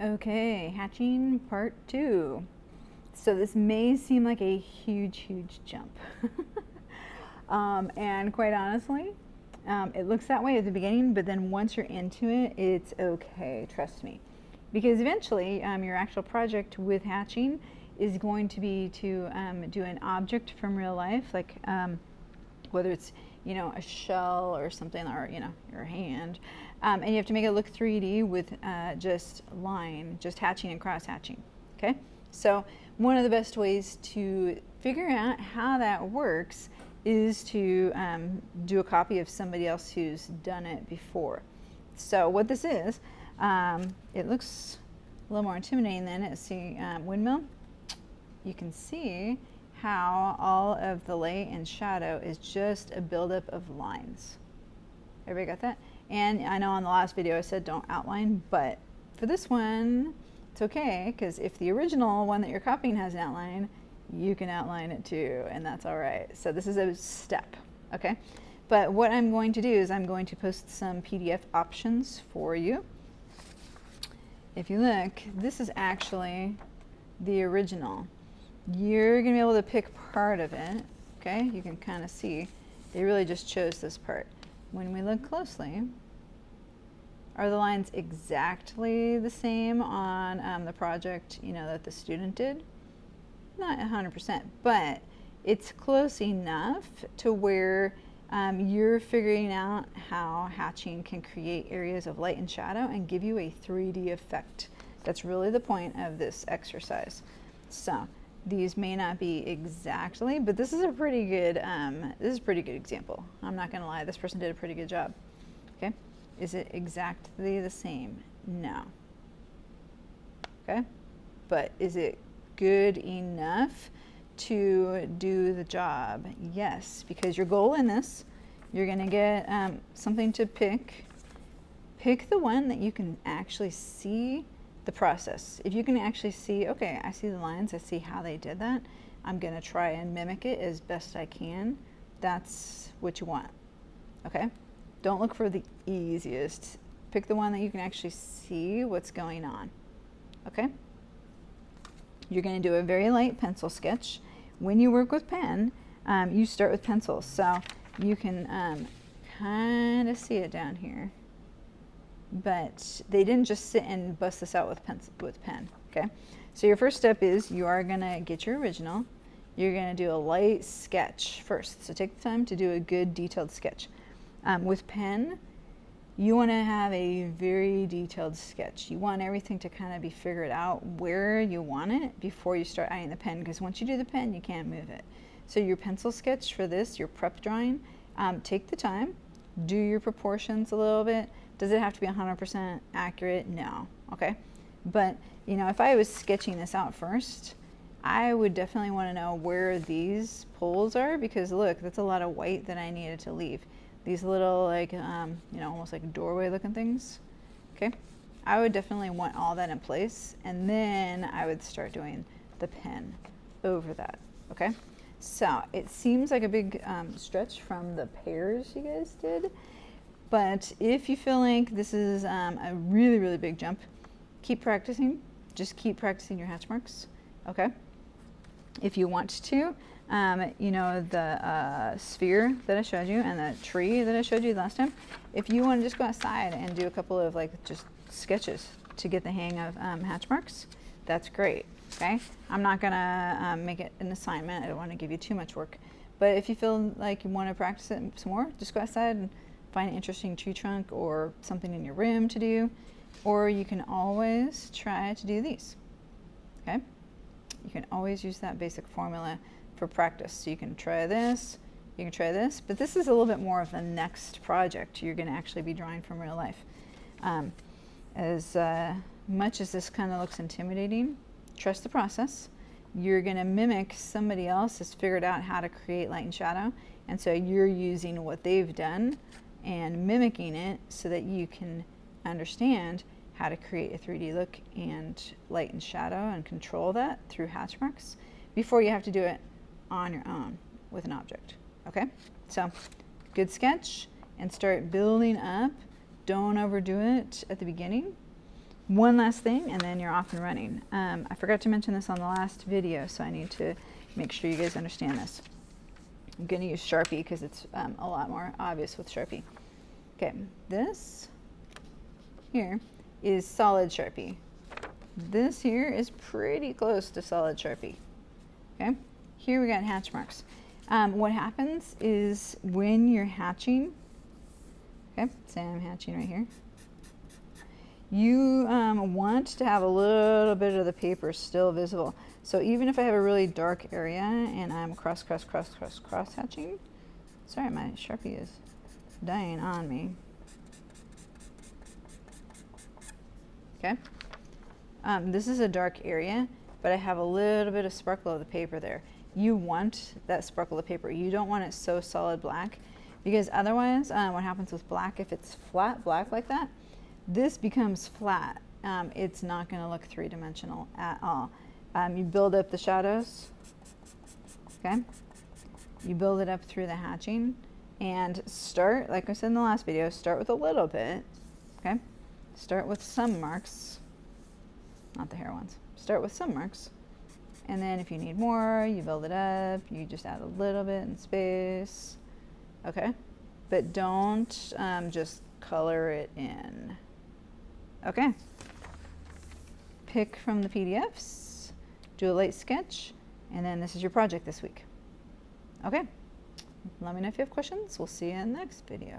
Okay, hatching part 2. So this may seem like a huge jump. And quite honestly, it looks that way at the beginning, but then once you're into it, it's okay, trust me. Because eventually, your actual project with hatching is going to be to do an object from real life, like whether it's a shell or something, or your hand, and you have to make it look 3D with just hatching and cross hatching. Okay, so one of the best ways to figure out how that works is to do a copy of somebody else who's done it before. So what this is, it looks a little more intimidating than it. See, windmill, you can see how all of the light and shadow is just a buildup of lines. Everybody got that? And I know on the last video I said don't outline, but for this one, it's okay, because if the original one that you're copying has an outline, you can outline it too, and that's all right. So this is a step, okay? But what I'm going to do is I'm going to post some PDF options for you. If you look, this is actually the original. You're going to be able to pick part of it, okay? You can kind of see they really just chose this part. When we look closely, are the lines exactly the same on the project that the student did? Not 100%, but it's close enough to where you're figuring out how hatching can create areas of light and shadow and give you a 3D effect. That's really the point of this exercise. So these may not be exactly, but this is a pretty good example. I'm not gonna lie, this person did a pretty good job. Okay, is it exactly the same? No. Okay, but is it good enough to do the job? Yes, because your goal in this, you're gonna get something to pick the one that you can actually see the process. If you can actually see, okay, I see the lines, I see how they did that, I'm gonna try and mimic it as best I can. That's what you want, okay? Don't look for the easiest. Pick the one that you can actually see what's going on, okay? You're gonna do a very light pencil sketch. When you work with pen, you start with pencils, so you can kind of see it down here. But they didn't just sit and bust this out with pen, okay? So your first step is you are gonna get your original. You're gonna do a light sketch first. So take the time to do a good detailed sketch. With pen, you wanna have a very detailed sketch. You want everything to kind of be figured out where you want it before you start adding the pen, because once you do the pen, you can't move it. So your pencil sketch for this, your prep drawing, take the time, do your proportions a little bit. Does it have to be 100% accurate? No, okay? But, if I was sketching this out first, I would definitely want to know where these poles are, because look, that's a lot of white that I needed to leave. These little, like, almost like doorway looking things, okay? I would definitely want all that in place, and then I would start doing the pen over that, okay? So it seems like a big stretch from the pairs you guys did. But if you feel like this is a really big jump, keep practicing. Just keep practicing your hatch marks, okay? If you want to, the sphere that I showed you and the tree that I showed you last time, if you want to just go outside and do a couple of just sketches to get the hang of hatch marks, that's great, okay? I'm not gonna make it an assignment. I don't want to give you too much work. But if you feel like you want to practice it some more, just go outside and find an interesting tree trunk or something in your room to do, or you can always try to do these, okay? You can always use that basic formula for practice. So you can try this, you can try this, but this is a little bit more of the next project you're gonna actually be drawing from real life. As much as this kind of looks intimidating, trust the process. You're gonna mimic somebody else has figured out how to create light and shadow, and so you're using what they've done and mimicking it so that you can understand how to create a 3D look and light and shadow and control that through hatch marks before you have to do it on your own with an object, okay? So good sketch and start building up. Don't overdo it at the beginning. One last thing, and then you're off and running. I forgot to mention this on the last video, so I need to make sure you guys understand this. I'm going to use Sharpie because it's a lot more obvious with Sharpie. Okay, this here is solid Sharpie. This here is pretty close to solid Sharpie. Okay, here we got hatch marks. What happens is when you're hatching, okay, say I'm hatching right here, you want to have a little bit of the paper still visible. So even if I have a really dark area and I'm cross hatching, sorry, my Sharpie is dying on me. Okay, this is a dark area, but I have a little bit of sparkle of the paper there. You want that sparkle of paper. You don't want it so solid black, because otherwise what happens with black, if it's flat black like that, this becomes flat. It's not going to look three-dimensional at all. You build up the shadows, okay? You build it up through the hatching, and start, like I said in the last video, start with a little bit, okay? Start with some marks, not the hair ones. Start with some marks, and then if you need more, you build it up, you just add a little bit in space, okay? But don't just color it in. Okay, pick from the PDFs, do a light sketch, and then this is your project this week. Okay, let me know if you have questions. We'll see you in the next video.